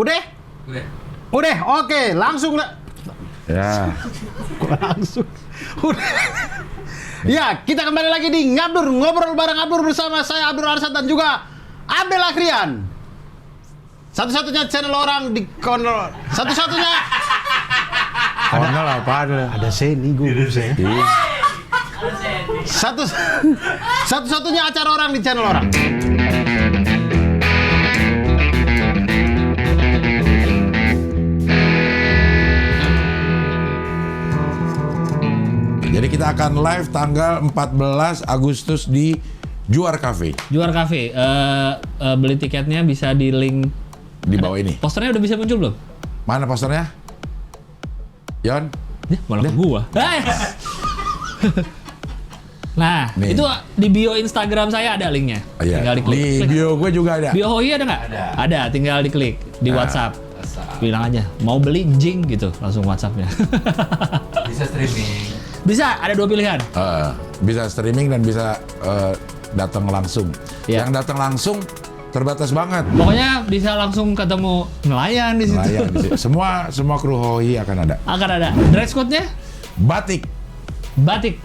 Udah? Udah, oke, langsung lah. Ya. Langsung. Udah. Ya, kita kembali lagi di Ngabdur, ngobrol bareng Abdur bersama saya Abdur Arsad dan juga Abel Akrian. Satu-satunya channel orang di Kondol. Satu-satunya. Kondol apa ada? Ada seni gugur saya. Satu-satunya acara orang di channel orang. Jadi kita akan live tanggal 14 Agustus di Juar Cafe. Juar Cafe. Beli tiketnya bisa di link Di bawah ini. Posternya udah bisa muncul belum? Mana posternya? Yon? Ya, malah ke gua. Nah, Nih. itu di bio Instagram saya ada linknya. Iya. Tinggal diklik. Di bio gue juga ada. Bio Hoi ada nggak? Ada, tinggal diklik di Nah. WhatsApp. Bilang aja, mau beli jing gitu, langsung WhatsAppnya. Bisa streaming. Bisa, ada 2 pilihan. Bisa streaming dan bisa datang langsung. Iya. Yang datang langsung terbatas banget. Pokoknya bisa langsung ketemu nelayan di situ. Nelayan di situ. Semua kru Hoi akan ada. Akan ada. Dress code-nya Batik batik.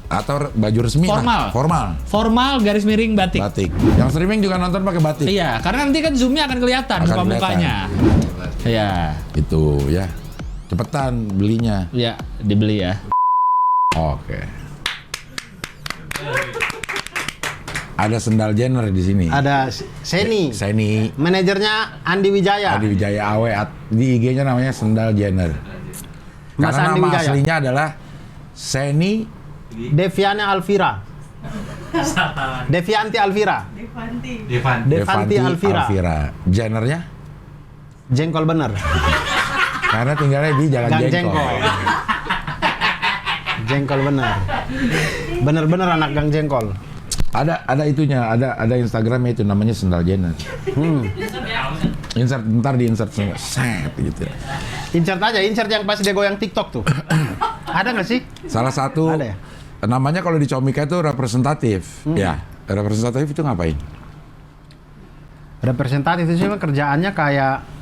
atau baju resmi lah. Formal. Formal. Formal garis miring batik. Batik. Yang streaming juga nonton pakai batik. Iya, karena nanti kan zoom-nya akan kelihatan Akan muka mukanya. Iya. Itu ya. Cepetan belinya. Iya, dibeli ya. Oke. Ada sendal Jenner di sini. Ada Seni. Seni. Manajernya Andi Wijaya. Adi Wijaya Awe. Di IG-nya namanya Sendal Jenner. Mas Karena Andi nama Wijaya. aslinya adalah Seni Deviana Alvira. Devianti Alvira. Devanti Alvira. Jennernya Jengkol bener. karena tinggalnya di Jalan Gang Jengkol. Jengkol. Jengkol bener. Bener-bener anak Gang Jengkol. Ada itunya, ada Instagramnya itu namanya Sendal Jenner. Insert, ntar di insert set gitu. Insert yang pas dia goyang TikTok tuh. Ada nggak sih? Salah satu Ada ya? namanya kalau di Comika itu representatif. Ya, representatif itu ngapain? Representatif itu sih kerjaannya kayak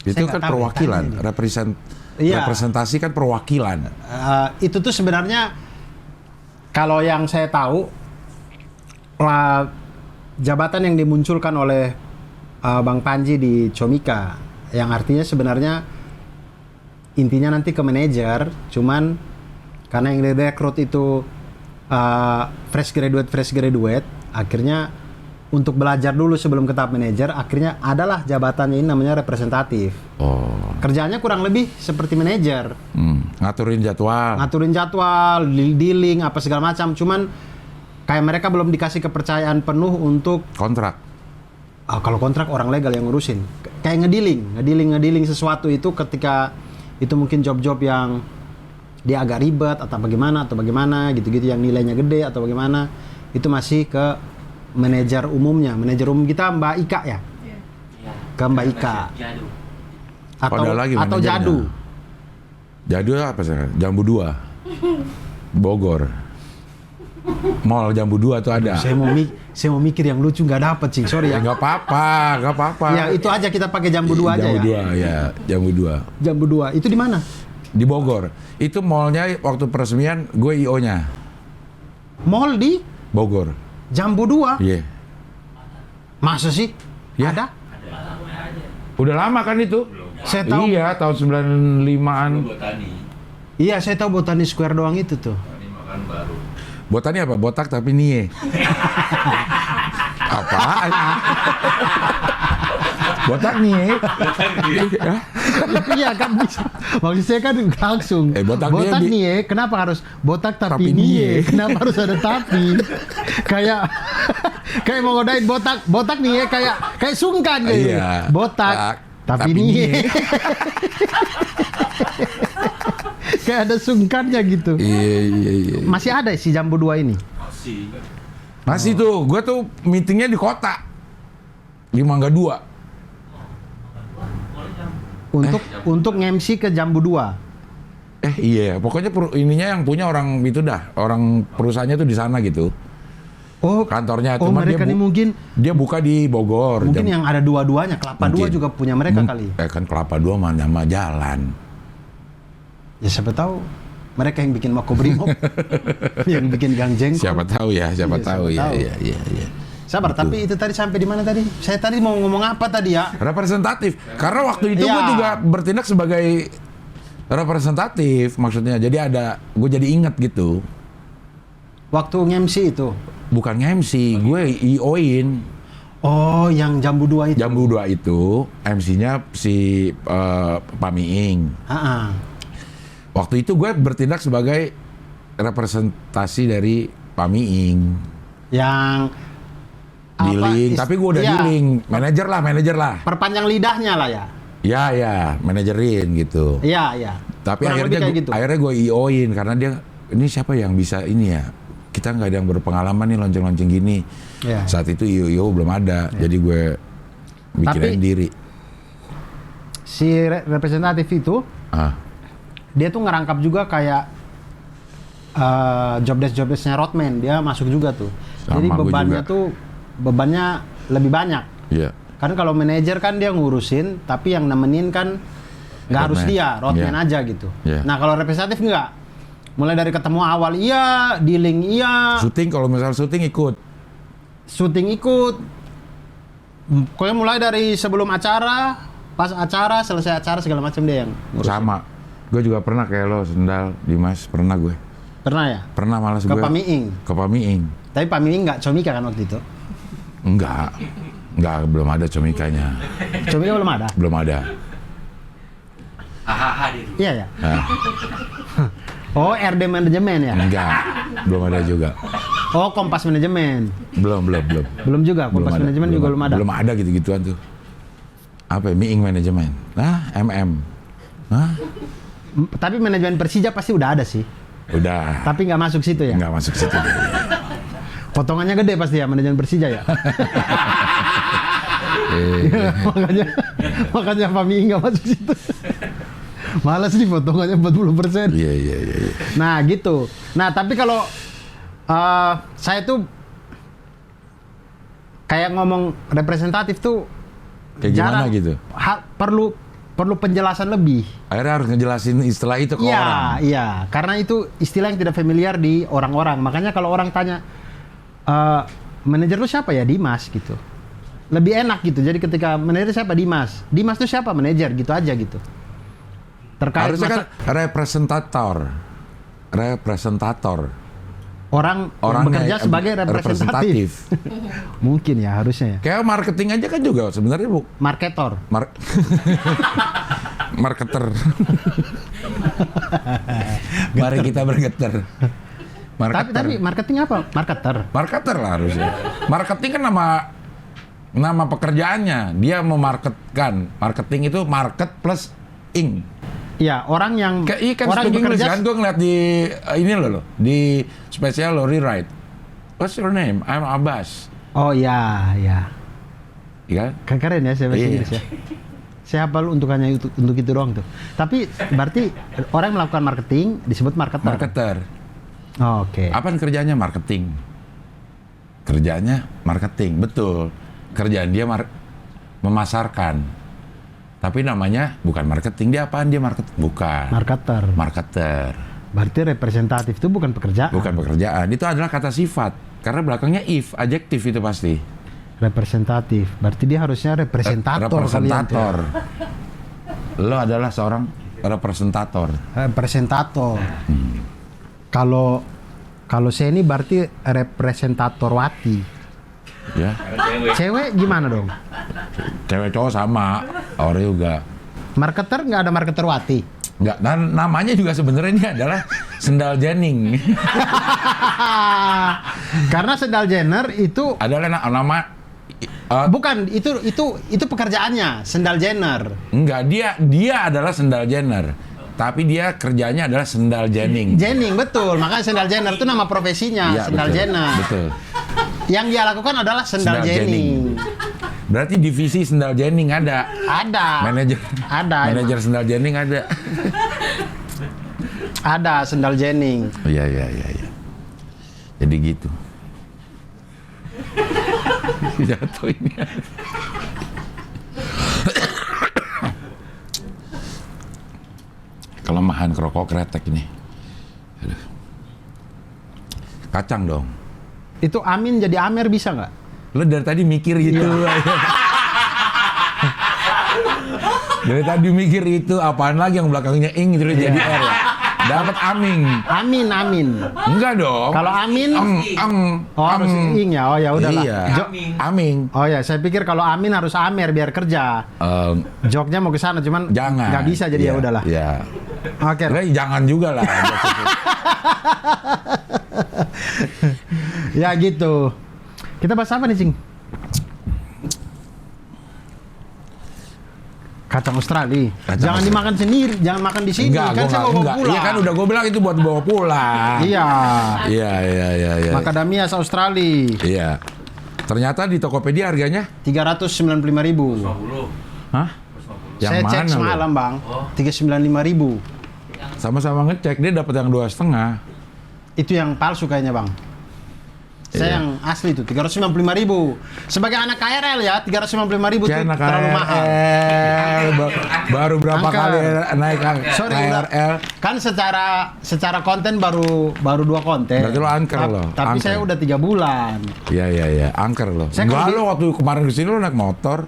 Itu Saya kan nggak tahu, perwakilan, tanya Iya. representasi kan perwakilan. itu tuh sebenarnya kalau yang saya tahu jabatan yang dimunculkan oleh Bang Panji di Comika yang artinya sebenarnya intinya nanti ke manajer, cuman karena yang direkrut itu fresh graduate, akhirnya untuk belajar dulu sebelum ke tahap manajer, akhirnya adalah jabatan ini namanya representatif. Oh, Kerjaannya kurang lebih seperti manajer. ngaturin jadwal. Dealing apa segala macam. Cuman kayak mereka belum dikasih kepercayaan penuh untuk Kontrak. kalau kontrak orang legal yang ngurusin. Kayak ngedealing sesuatu itu ketika itu mungkin job-job yang dia agak ribet atau bagaimana gitu-gitu yang nilainya gede atau bagaimana, itu masih ke manajer umumnya. Manajer umum kita Mbak Ika ya. Ke Mbak Ika. Ada lagi atau manajernya. Jadu. Jadu apa sih? Jambu 2. Bogor. Mall Jambu 2 tuh ada. Saya mau mikir yang lucu nggak dapet sih, sorry ya. Nggak apa-apa. Ya itu aja kita pakai Jambu 2 aja Jambu ya. 2 ya, Jambu 2. Jambu 2 itu di mana? Di Bogor. Itu mallnya waktu peresmian gue IO-nya. Mall di Bogor. Jambu 2. Iya. Masa sih? Ya. Ada? Udah lama kan itu? Saya tahu. Iya, tahun 95-an. Iya, saya tahu Botani Square doang itu tuh. Botani apa? Botak tapi nie. Apaan? Botak nie. Iya kan bisa. Maksud saya kan langsung. Botak nie nih ya. Kenapa harus botak tapi Tapi nih? nie. Kenapa harus ada tapi? kayak mau ngodain botak nih ya, kayak sungkan gitu. Iya. Botak tapi tapi nih. nie. Kayak ada sungkannya gitu. Iya. Masih ada si Jambu 2 ini? Masih tuh, gue tuh meetingnya di kota. Di Mangga 2. Untuk nge-MC ke Jambu 2. Iya, pokoknya ininya yang punya orang itu dah, orang perusahaannya tuh di sana gitu. Oh, kantornya. oh Cuman mereka ini mungkin dia buka di Bogor. mungkin yang ada dua-duanya, Kelapa Dua Mungkin. juga punya mereka kali. Kan Kelapa Dua mah nama jalan. Ya siapa tahu mereka yang bikin Makobrimob, yang bikin Gang Jengkol. Siapa tahu ya, siapa Iya, tahu siapa ya. tahu. Iya. Sabar, Betul. tapi itu tadi sampai di mana tadi? Saya tadi mau ngomong apa tadi ya? Representatif. Karena waktu itu gue Iya. juga bertindak sebagai representatif, maksudnya. Jadi gue jadi ingat gitu. Waktu nge-MC itu. Bukan MC, gue IO-in. Oh, yang Jambu 2 itu. Jambu 2 itu, MC-nya si Pak Miing. Ah, Waktu itu gue bertindak sebagai representasi dari Pak Miing. yang Dealing, tapi gue udah iya, dealing. Manajer lah. perpanjang lidahnya lah ya. Ya, manajerin gitu. Iya. Tapi Kurang lebih kayak gitu. akhirnya gue IO-in karena dia, ini siapa yang bisa ini ya? Kita nggak ada yang berpengalaman nih lonceng-lonceng gini. Iya. Saat itu IO belum ada, jadi gue bikinin Tapi- diri. Si representatif itu dia tuh ngerangkap juga kayak jobdesk-jobdesknya Rodman, dia masuk juga tuh. Sama Jadi gua bebannya juga. tuh bebannya lebih banyak. Iya. Kan kalau manajer kan dia ngurusin, tapi yang nemenin kan nggak harus Rodman. dia, Rodman Iya. aja gitu. Iya. Nah kalau representatif nggak, mulai dari ketemu awal iya, dealing iya, Syuting, kalau misal syuting ikut. syuting ikut. Pokoknya mulai dari sebelum acara, pas acara, selesai acara segala macam dia yang ngurusin. Sama. Gue juga pernah kayak lo, Sendal, Dimas, pernah gue. Pernah ya? Pernah malas Ke gue. Pak Miing. Ke Pak Miing. Tapi Pak Miing nggak comika kan waktu itu? Enggak, belum ada comikanya. Comika belum ada? Belum ada. Hahaha dia. Iya ya? Nah, Oh, RD manajemen ya? enggak, belum ada juga. Oh, Kompas manajemen. Belum. Belum juga, Kompas manajemen juga belum ada. Belum ada gitu-gituan tuh. Apa ya? Miing manajemen. Nah, MM. Hah? Tapi manajemen Persija pasti udah ada sih. Udah. Tapi nggak masuk situ ya? Nggak masuk situ. Potongannya gede pasti ya manajemen Persija ya? makanya Pak Miing nggak masuk situ. Malas nih potongannya 40%. Iya. Nah gitu. Nah tapi kalau saya tuh kayak ngomong representatif tuh Kayak gimana jarang. gitu? Perlu penjelasan lebih. Akhirnya harus ngejelasin istilah itu ke orang. Iya. Karena itu istilah yang tidak familiar di orang-orang. Makanya kalau orang tanya, manajer lu siapa ya? Dimas gitu. Lebih enak gitu. Jadi ketika manajer siapa? Dimas. Dimas tuh siapa? Manajer gitu aja gitu. Terkait Harusnya kan representator. orang yang Orangnya bekerja sebagai representatif. Mungkin ya harusnya ya. Kayak marketing aja kan juga sebenarnya bu. Marketor. Marketer. Mari kita bergeter. Tapi marketing apa? Marketer. Marketer lah harusnya. Marketing kan nama pekerjaannya. Dia memarketkan. Marketing itu market plus ing. Iya, orang yang Kayak kan orang speak English bekerja kan, gue ngeliat di ini loh, di spesial lo rewrite. What's your name? I'm Abbas. Oh iya. Iya kan? Keren ya saya bahasa Iya. Inggris ya. Saya hafal untuk itu doang tuh. Tapi berarti orang yang melakukan marketing disebut marketer. Marketer. Oh, oke. Apa kerjanya marketing? Kerjanya marketing, betul. Kerjaan dia memasarkan. Tapi namanya bukan marketing, dia apaan? Dia bukan. Marketer. Berarti representatif itu bukan pekerjaan. Bukan pekerjaan, itu adalah kata sifat. Karena belakangnya if, adjektif itu pasti. Representatif. Berarti dia harusnya representator. Representator. Lo adalah seorang representator. Representator. Kalau saya ini berarti representator wati. Ya. Cewek gimana dong? Cewek cowok sama, orang juga. Marketer nggak ada marketer wati. Nggak, dan namanya juga sebenarnya ini adalah sendal Jenning. Karena Sendal Jenner itu Adalah nama bukan itu pekerjaannya Sendal Jenner. enggak, dia adalah sendal Jenner. Tapi dia kerjanya adalah sendal Jenning. Jenning betul, makanya Sendal Jenner itu nama profesinya, Iya, Sendal betul, Jenner. Betul. Yang dia lakukan adalah Sendal Jenning. Berarti divisi sendal Jenning ada. Ada. Manajer. Ada. Manajer sendal Jenning ada. Ada Sendal Jenning. Iya. Jadi gitu. Jatuh ini. Kelemahan kerokok kretek ini. Aduh. Kacang dong. Itu Amin jadi Amer bisa nggak? Lo dari tadi mikir gitu. Dari tadi mikir itu, apaan lagi yang belakangnya ing terus jadi R ya? Dapat aming. Amin. Enggak dong. Kalau Amin, oh harus ing ya. Oh ya udahlah. Iya. Jo- Aming. Oh ya, saya pikir kalau Amin harus Amer biar kerja. Joknya mau ke sana, cuman Jangan. nggak bisa jadi ya udahlah. Iya. Oke. Jangan juga lah. Ya gitu. Kita bahas apa nih, Cing? Kacang Australia. Jangan dimakan sendiri, jangan makan di sini. Kan saya mau bawa pulang. Iya kan udah gue bilang itu buat bawa pulang. Iya. Iya. Macadamia Australia. Iya. Ternyata di Tokopedia harganya 395.000. 50. hah? Yang Saya cek mana lo? semalam, Bang. Oh. 395.000. Sama-sama ngecek, dia dapat yang 2,5. Itu yang palsu kayaknya, Bang. Saya Iya. yang asli itu 395.000. Sebagai anak KRL ya, 395.000 itu Karena terlalu mahal. baru berapa Angker. kali naik Sorry, KRL. Kan secara konten baru 2 konten. Berarti lo angker lo, Tapi angker. saya udah 3 bulan. Iya, angker lo. Saya Enggak kalau lo waktu kemarin kesini lo naik motor.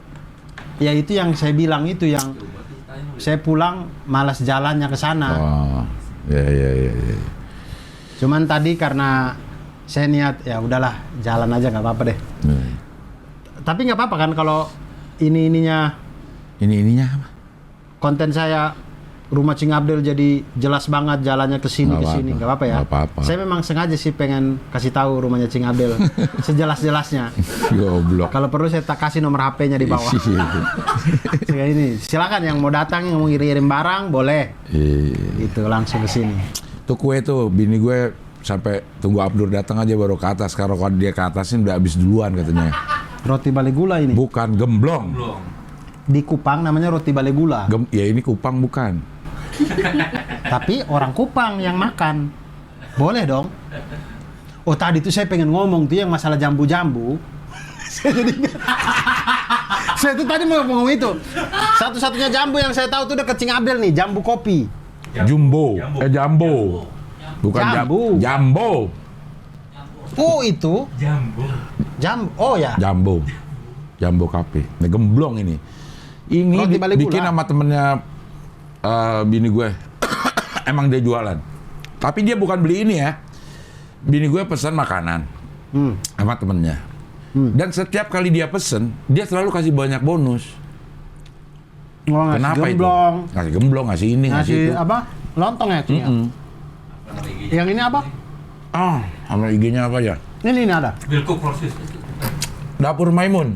Ya itu yang saya bilang itu yang saya pulang malas jalannya ke sana. Oh, iya. Cuman tadi karena saya niat ya udahlah jalan aja nggak apa-apa deh. Tapi nggak apa-apa kan kalau ininya Ininya apa? konten saya rumah Cing Abdel jadi jelas banget jalannya ke sini Nggak ke sini apa-apa. nggak apa-apa ya. Nggak apa-apa. Saya memang sengaja sih pengen kasih tahu rumahnya Cing Abdel sejelas-jelasnya. Goblok. Kalau perlu saya tak kasih nomor HP-nya di bawah. Kayak ini silakan yang mau datang yang mau ngirim barang boleh. Iya. Gitu langsung ke sini. Tuh kue tuh, bini gue sampai tunggu Abdur datang aja baru ke atas. Kalau dia ke atasin udah habis duluan katanya. Roti bale gula ini. Bukan, gemblong. Belum. Di Kupang namanya roti bale gula. Ya ini Kupang bukan. Tapi orang Kupang yang makan. Boleh dong. Oh tadi tuh saya pengen ngomong tuh yang masalah jambu-jambu. Saya jadi saya tuh tadi mau ngomong itu. Satu-satunya jambu yang saya tahu tuh udah Cing Abdel nih, jambu kopi. Jumbo. Jambo. Bukan Jambu. Jambo. Oh itu Jambu. jambu. Oh ya. Jambo kafe. Nah, gemblong ini. Ini Roti bale gula. bikin sama temennya bini gue. Emang dia jualan. Tapi dia bukan beli ini ya. Bini gue pesan makanan sama temennya. Dan setiap kali dia pesen, dia selalu kasih banyak bonus. Oh, ngasih Kenapa gemblong. itu? Ngasih gemblong, ngasih ini, ngasih Ngasih itu. apa? Lontong ya, Cing, ya? Yang ini apa? Ah, sama IG-nya apa ya? Ini ada. Bilcook proses. Dapur Maimun.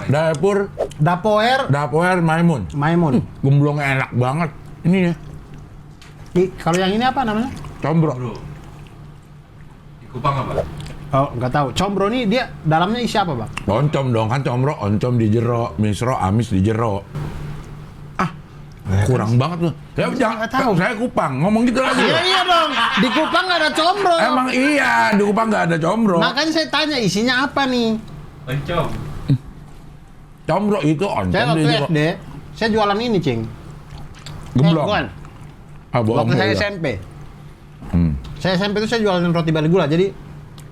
Dapur Maimun. Dapoer Maimun. Maimun. Gemblongnya enak banget. Ini ya, Kalau yang ini apa namanya? combro. Bro. Di Kupang apa? Oh, nggak tahu. Combro ini dia dalamnya isi apa, Bang? Oncom dong, kan combro, oncom di jero, misro, amis di jero. Kurang banget loh. Ya jangan nggak tahu. Saya Kupang, ngomong gitu lagi. Iya iya dong. Di Kupang nggak ada combro. Emang iya, di Kupang nggak ada combro. Makanya saya tanya isinya apa nih? Oncom. Combro itu oncom Saya waktu di jero. SD, saya jualan ini, Cing. Gemblong. Bukan. Ah, bohong Waktu saya lu ya. SMP. Hmm. Saya SMP itu saya jualan roti bale gula. Jadi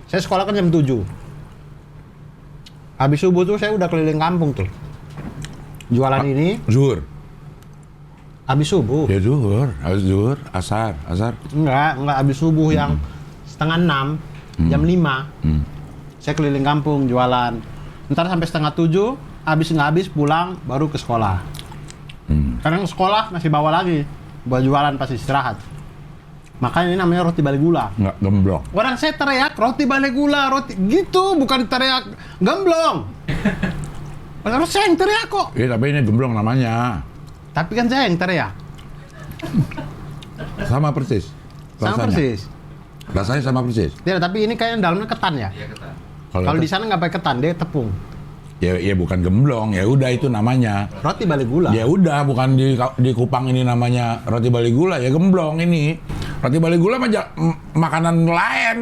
saya sekolah kan jam 7. Habis subuh tuh saya udah keliling kampung tuh. Jualan ini Zuhur. habis subuh. Ya zuhur, habis zuhur, asar. Enggak habis subuh yang setengah 6, jam 5. Saya keliling kampung jualan. Ntar sampai setengah 7, habis nggak habis pulang baru ke sekolah. Kadang sekolah masih bawa lagi buat jualan pas istirahat. Makanya ini namanya roti bale gula. Nggak gemblong. Orang saya teriak roti bale gula, roti gitu, bukan teriak gemblong. Orang saya yang teriak kok. Iya, tapi ini gemblong namanya. Tapi kan saya yang teriak. Sama persis. Sama Rasanya. persis. Rasanya sama persis. Tidak, tapi ini kayaknya dalamnya ketan ya. Iya ketan. Kalau di sana nggak pakai ketan, dia tepung. ya bukan gemblong, ya udah itu namanya. Roti bale gula. Ya udah, bukan di Kupang ini namanya roti bale gula, ya gemblong ini. Roti bale gula makanan lain.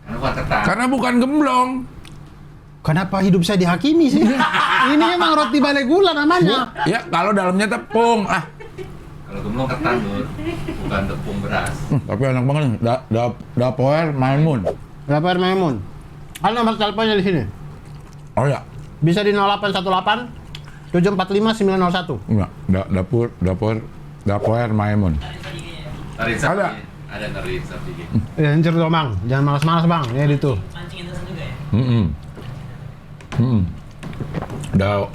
Karena bukan ketan. Karena bukan gemblong. Kenapa hidup saya dihakimi sih? Ini emang roti balai gula namanya. Ya kalau dalamnya tepung. Kalau gemblong ketan Dur, bukan tepung beras. Tapi enak banget nih. Dapoer Maimun. Dapoer Maimun. Ada nomor teleponnya di sini. Oh ya. Bisa di 0818 745 901. Enggak. Dapoer Maimun. Tarik sapi. Ada. Ada tarik sapi. Ya, hancur dong bang. Jangan malas-malas bang. Ya itu.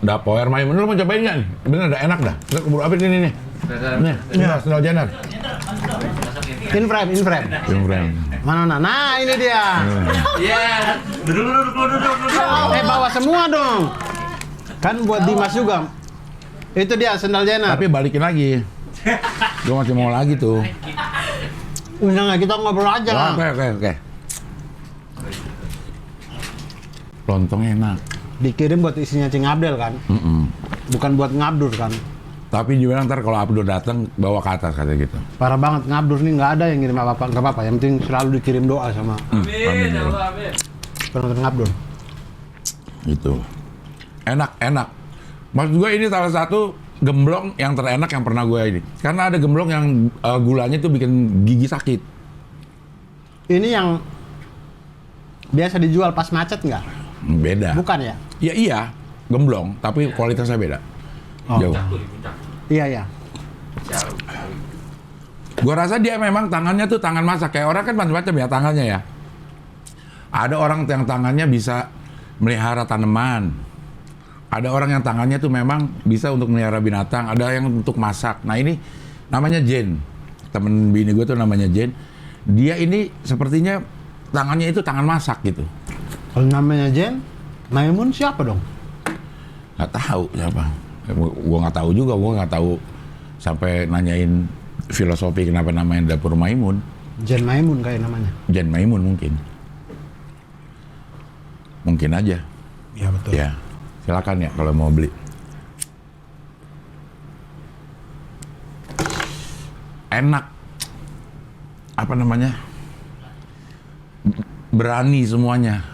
Dapoer Maimun. Lu mau cobain nggak nih? Bener dah, enak dah. Kita keburu habis ini nih. Nih, sendal jenar. In frame. Yang keren. Mana? Nah ini dia. Iya. Duduk. Bawa semua dong. Kan buat Dimas juga. Itu dia sendal jenar. Tapi balikin lagi. Gue masih mau lagi tuh. Udah nggak, kita ngobrol aja lah. Oke. Lontongnya enak. Dikirim buat isinya Cing Abdel kan? Bukan buat Ngabdur kan? Tapi dia bilang ntar kalau Abdur datang bawa ke atas katanya gitu. Parah banget, Ngabdur nih nggak ada yang ngirim apa-apa, nggak apa-apa. Yang penting selalu dikirim doa sama Amin. Ya Allah, amin. penonton Ngabdur. Gitu. Enak. Maksud gue ini salah satu gemblong yang terenak yang pernah gue ini. Karena ada gemblong yang gulanya tuh bikin gigi sakit. Ini yang biasa dijual pas macet nggak? Beda. Bukan ya? Ya iya, gemblong, tapi kualitasnya beda. Oh. Jauh. Tuh di puncak. Iya. Gua rasa dia memang tangannya tuh tangan masak. Kayak orang kan macam-macam ya tangannya ya. Ada orang yang tangannya bisa melihara tanaman. Ada orang yang tangannya tuh memang bisa untuk melihara binatang. Ada yang untuk masak. Nah ini namanya Jen. Temen bini gue tuh namanya Jen. Dia ini sepertinya tangannya itu tangan masak gitu. Kalau namanya Jen, Maimun siapa dong? Nggak tahu siapa. Gue nggak tahu juga. Gue nggak tahu sampai nanyain filosofi kenapa namanya Dapur Maimun. Jen Maimun kayak namanya. Jen Maimun mungkin. Mungkin aja. Iya betul. Ya, silakan ya kalau mau beli. Enak. Apa namanya? Berani semuanya.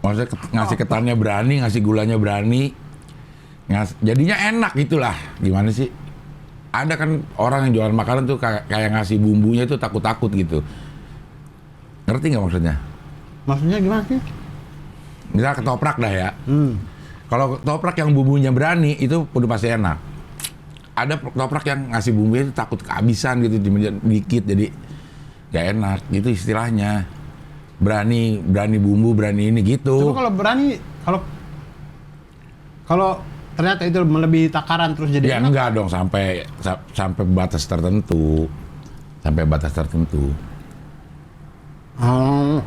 Maksudnya ngasih ketannya berani, ngasih gulanya berani. Jadinya enak gitulah. Gimana sih? Ada kan orang yang jualan makanan tuh kayak ngasih bumbunya tuh takut-takut gitu. Ngerti nggak maksudnya? Maksudnya gimana sih? Misalnya ketoprak dah ya. Kalau ketoprak yang bumbunya berani itu udah pasti enak. Ada ketoprak yang ngasih bumbunya itu takut kehabisan gitu, dikit jadi gak enak gitu istilahnya. Berani bumbu, berani ini gitu. Coba kalau berani, kalau ternyata itu melebihi takaran terus jadi Ya enak. enggak dong sampai batas tertentu. Sampai batas tertentu. Oh.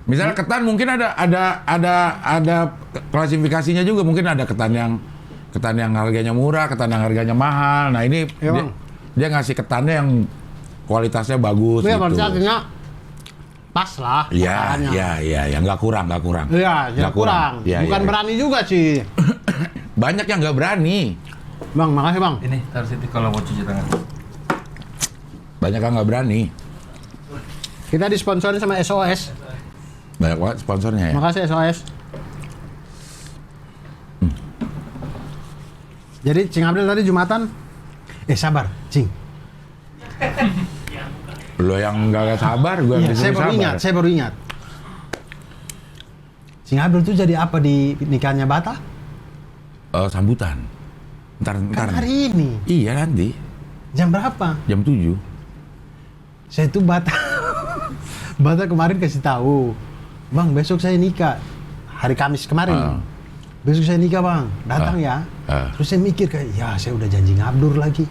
Misalnya ketan mungkin ada klasifikasinya juga, mungkin ada ketan yang harganya murah, ketan yang harganya mahal. Nah ini Ya, Bang. dia ngasih ketannya yang kualitasnya bagus Iya, gitu. maksudnya artinya pas lah. takarannya. Iya, nggak kurang. Iya, jangan kurang. Iya, Bukan iya. berani juga sih. Banyak yang nggak berani. Bang, makasih bang. Ini taruh situ kalau mau cuci tangan. Banyak yang nggak berani. Kita disponsori sama SOS. Banyak banget sponsornya ya. Makasih SOS. Jadi Cing Abdel tadi Jumatan. Sabar, Cing. Lo yang nggak sabar, gue yang Iya, saya disuruh sabar. saya baru ingat. Cing Abdel tuh jadi apa di nikahnya Bata? Sambutan. Ntar. Kan hari ini. Iya nanti, Jam berapa? jam 7. Saya tuh Bata. Bata kemarin kasih tahu. Bang, besok saya nikah. Hari Kamis kemarin. Besok saya nikah, Bang. Datang ya. Terus saya mikir kayak, ya saya udah janji ngabdur lagi.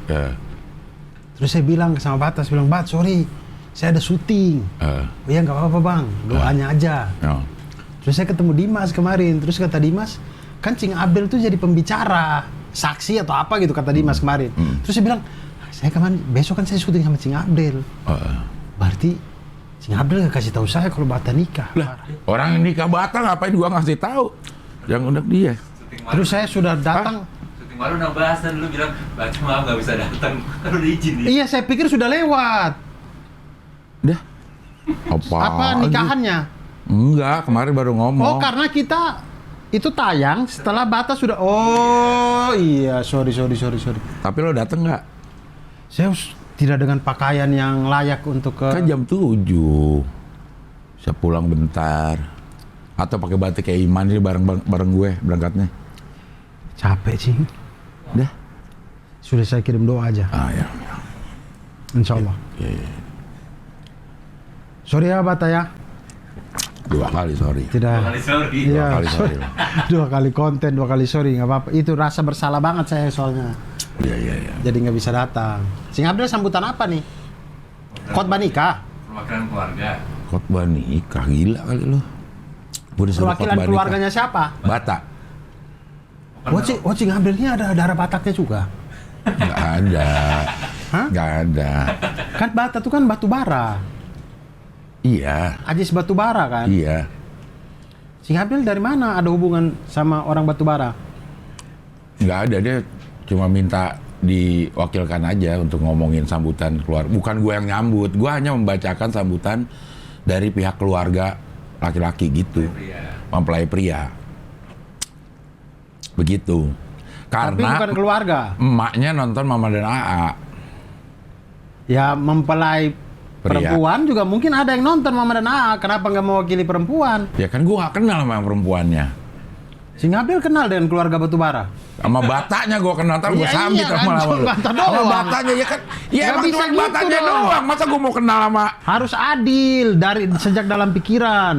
Terus saya bilang sama Bata, saya bilang, Bat, sorry, saya ada syuting. Oh ya nggak apa-apa Bang, doanya aja. Terus saya ketemu Dimas kemarin, terus kata Dimas, kan Cing Abdel tuh jadi pembicara, saksi atau apa gitu kata Dimas kemarin. Terus saya bilang, saya kemarin, besok kan saya syuting sama Cing Abdel. Berarti Cing Abdel gak kasih tahu saya kalau Bata nikah. Lah, orang yang nikah Bata ngapain gua ngasih tahu? Yang undang dia. Terus saya sudah datang. Syuting baru udah bahas dan lu bilang, Baca maaf gak bisa datang. Kan udah izin nih. Iya, saya pikir sudah lewat. Dah. Apa Nikahannya? Enggak, kemarin baru ngomong. Oh, karena kita itu tayang setelah Bata sudah. Oh iya, sorry. Tapi lo dateng nggak? Saya tidak dengan pakaian yang layak untuk ke. Kan jam 7. Saya pulang bentar. Atau pakai batik kayak Iman ini bareng gue berangkatnya. Capek, Cing. Dah. Sudah saya kirim doa aja. Ya. Insya Allah. Iya. Sorry ya, Bata ya. 2 kali sorry. Tidak. Sorry. Iya, 2 kali sorry. 2 kali konten, 2 kali sorry, nggak apa-apa. Itu rasa bersalah banget saya soalnya. Iya. Jadi nggak bisa datang. Sing Abdel sambutan apa nih? Khotbah nikah. Perwakilan keluarga. Khotbah nikah, gila kali lo. Perwakilan keluarganya siapa? Bata. Sing Abdel ini ada darah Bataknya juga. Nggak ada. Hah? Nggak ada. Kan Bata tuh kan batu bara. Iya. Ajis batu bara kan. Iya. Sing Abdel dari mana ada hubungan sama orang batu bara? Nggak ada, dia cuma minta diwakilkan aja untuk ngomongin sambutan keluar. Bukan gue yang nyambut, gue hanya membacakan sambutan dari pihak keluarga laki-laki gitu. Mempelai pria. Begitu. Tapi Karena bukan keluarga. emaknya nonton Mama dan AA. Ya mempelai Pria. perempuan juga mungkin ada yang nonton Mama dan AA. Kenapa nggak mewakili perempuan? Ya kan gue nggak kenal sama yang perempuannya. Sing Abdel kenal dengan keluarga batu bara. Sama batanya gue kenal, ntar gue Iya, sambit iya, sama kan, lu. bata Sama doang. batanya ya kan. Ya Nggak emang bisa cuma gitu batanya dong. doang. Masa gue mau kenal sama... Harus adil dari sejak dalam pikiran.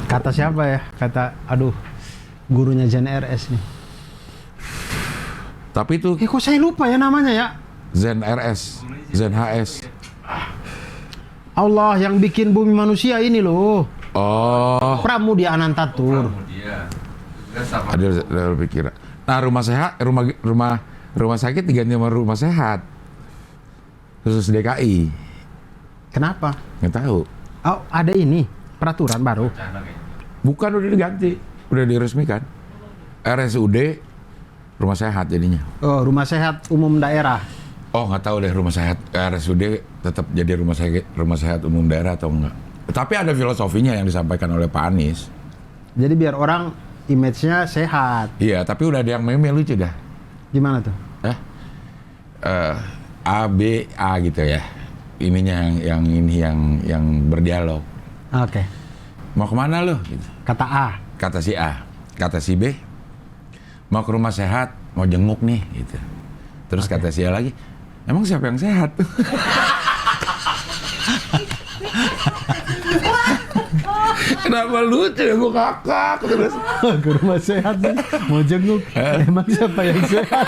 Kata siapa ya? Kata, aduh, gurunya Zen RS nih. Tapi itu Kok saya lupa ya namanya ya? Zen RS, Zen HS. Allah yang bikin bumi manusia ini loh. Oh, Pramudia Anantatur. Kemudian juga sama ada pikiran. Nah, rumah sehat, rumah sakit diganti sama rumah sehat. Khusus DKI. Kenapa? Nggak tahu. Oh, ada ini peraturan baru. anak ya. Bukan, udah diganti, udah diresmikan. RSUD rumah sehat jadinya. Oh, rumah sehat umum daerah. Oh, nggak tahu deh rumah sehat RSUD tetap jadi rumah sehat umum daerah atau enggak. Tapi ada filosofinya yang disampaikan oleh Pak Anies. Jadi biar orang image-nya sehat. Iya, tapi udah ada yang meme lucu dah. Gimana tuh? A B A gitu ya. Ininya yang berdialog. Oke. Mau kemana lo? Gitu. Kata A. Kata si A, kata si B, mau ke rumah sehat, mau jenguk nih, gitu. Terus kata si A lagi, emang siapa yang sehat? Kenapa lucu ya, gue kakak terus. Ke rumah sehat nih, mau jenguk. Emang siapa yang sehat?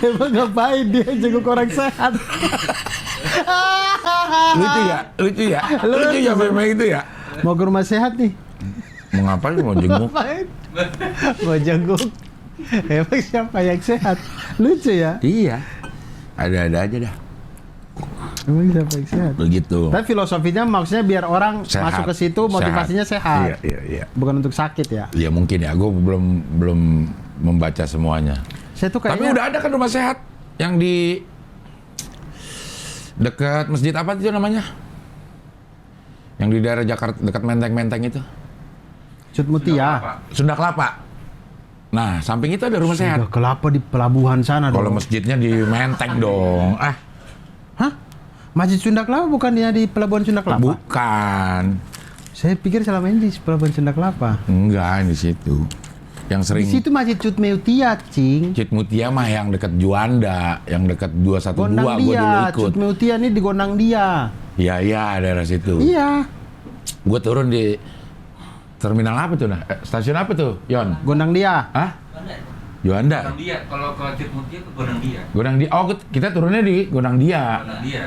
Emang ngapain dia jenguk orang sehat? Lucu ya, lucu ya, lucu ya meme itu ya. Mau ke rumah sehat nih. Mau ngapain? Mau jenguk? Ngapain? Mau jenguk. Emang siapa yang sehat? Lucu ya? Iya, ada-ada aja dah. Emang siapa yang sehat? Begitu. Tapi filosofinya maksudnya biar orang Sehat. masuk ke situ motivasinya sehat. Iya. Bukan untuk sakit ya. Ya mungkin ya, gue belum membaca semuanya. Saya tuh Tapi kayaknya udah ada kan rumah sehat yang di dekat masjid apa itu namanya? Yang di daerah Jakarta dekat Menteng-Menteng itu. Cut Mutia. Sunda Kelapa. Nah, samping itu ada rumah sehat. Sunda Kelapa di pelabuhan sana Kalau dong. masjidnya di Menteng dong. Hah? Masjid Sunda Kelapa bukannya di pelabuhan Sunda Kelapa? Bukan. Saya pikir selama ini di pelabuhan Sunda Kelapa. Enggak, di situ. Yang sering Di situ Masjid Cut Mutia, Cing. Cit Mutia mah yang dekat Juanda, yang dekat 212 Gondang gua dulu dia, ikut. Cut Mutia nih di Gondang dia. Iya, daerah situ. Iya, Gue turun di terminal apa tuh? Stasiun apa tuh, Yon? Gondang dia. Hah? Juanda? Gondang dia, kalau ke Cit Mutia ke Gondang dia. Gondang dia. Oh, kita turunnya di Gondang dia. Gondang dia.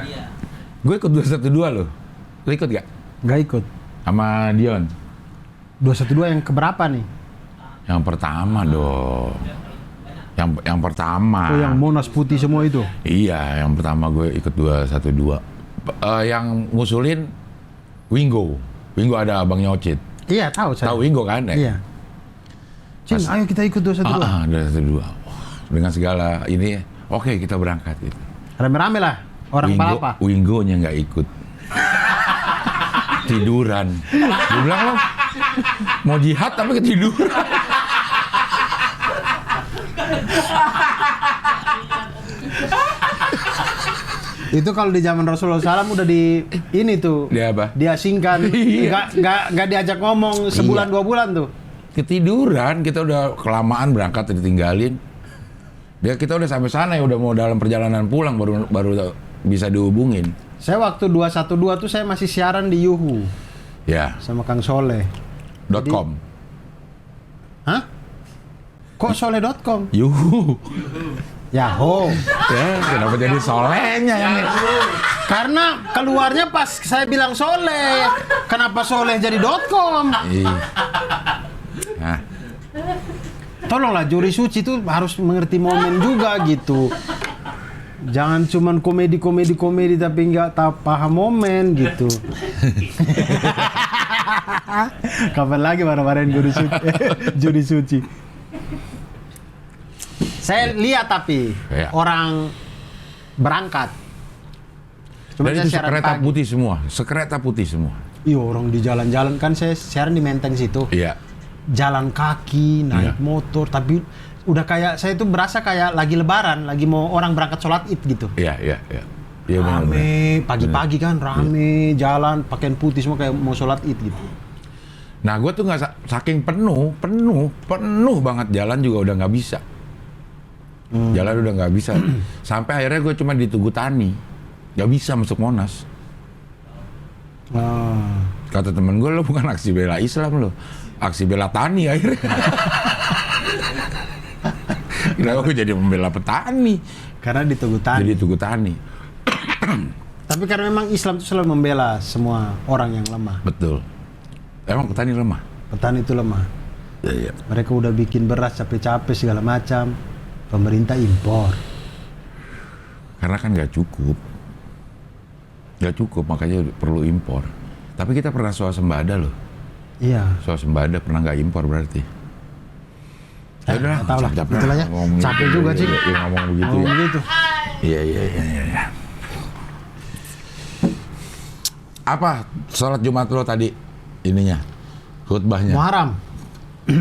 Gue ikut 212 loh. Lo ikut gak? Nggak ikut. Sama Dion? 212 yang keberapa nih? Yang pertama dong. Yang pertama. Oh, yang Monas putih semua itu. Iya, yang pertama gue ikut 212. Yang ngusulin Wingo. Wingo ada abangnya Ocit. Iya, tahu saya. Tahu Wingo kan? Iya. Cing, ayo kita ikut 212. 212. Wah, dengan segala ini, oke kita berangkat gitu. Rame-rame lah orang palapa. Wingo-nya nggak ikut. Ketiduran. Gue bilang lo mau jihad tapi ketiduran. Itu kalau di zaman Rasulullah SAW udah di ini tuh. Dia apa? Diasingkan. Iya. Nggak diajak ngomong sebulan Iya. 2 bulan tuh. Ketiduran, kita udah kelamaan berangkat ditinggalin. Kita udah sampai sana ya, udah mau dalam perjalanan pulang baru bisa dihubungin. Saya waktu 212 tuh saya masih siaran di Yuhu Ya. sama Kang Soleh. .com. Hah? Kok soleh.com? Yuhu. Yahoo. Ya, kenapa jadi solehnya yang ini? Karena keluarnya pas saya bilang Soleh. Kenapa Soleh jadi .com? Iya. Nah, Tolonglah juri suci itu harus mengerti momen juga gitu. Jangan cuman komedi tapi nggak paham momen gitu. Kapan lagi marah-marahin juri suci? Saya lihat tapi Ya. orang berangkat. Cuma dan itu saya siaran sekereta pagi. putih semua, sekereta putih semua. Iya, orang di jalan-jalan kan saya siaran di Menteng situ. Iya. Jalan kaki, naik Iya. motor, tapi udah kayak saya itu berasa kayak lagi lebaran, lagi mau orang berangkat sholat Id gitu. Iya. Iya, benar-benar. Rame, pagi-pagi kan rame, jalan pakaian putih semua kayak mau sholat Id gitu. Nah, gue tuh nggak saking penuh banget, jalan juga udah nggak bisa. Jalan udah nggak bisa. Sampai akhirnya gue cuma di Tugu Tani, nggak bisa masuk Monas. Kata temen gue, lo bukan aksi bela Islam lo, aksi bela tani akhirnya. Kenapa gue jadi membela petani? Karena di Tugu Tani. Jadi Tugu Tani. Tapi karena memang Islam itu selalu membela semua orang yang lemah. Betul. Emang petani lemah? Petani itu lemah. Iya. Mereka udah bikin beras capek-capek segala macam. Pemerintah impor. Karena kan nggak cukup. Nggak cukup, makanya perlu impor. Tapi kita pernah swasembada loh. Iya. Swasembada pernah nggak impor berarti. Ya udah, nggak tahu lah. capek Itulah ya. ngomong Capek gitu. juga, Cing. Iya, ngomong begitu Oh, ya. begitu. Iya. Apa sholat Jumat lo tadi ininya? Khutbahnya. Muharram.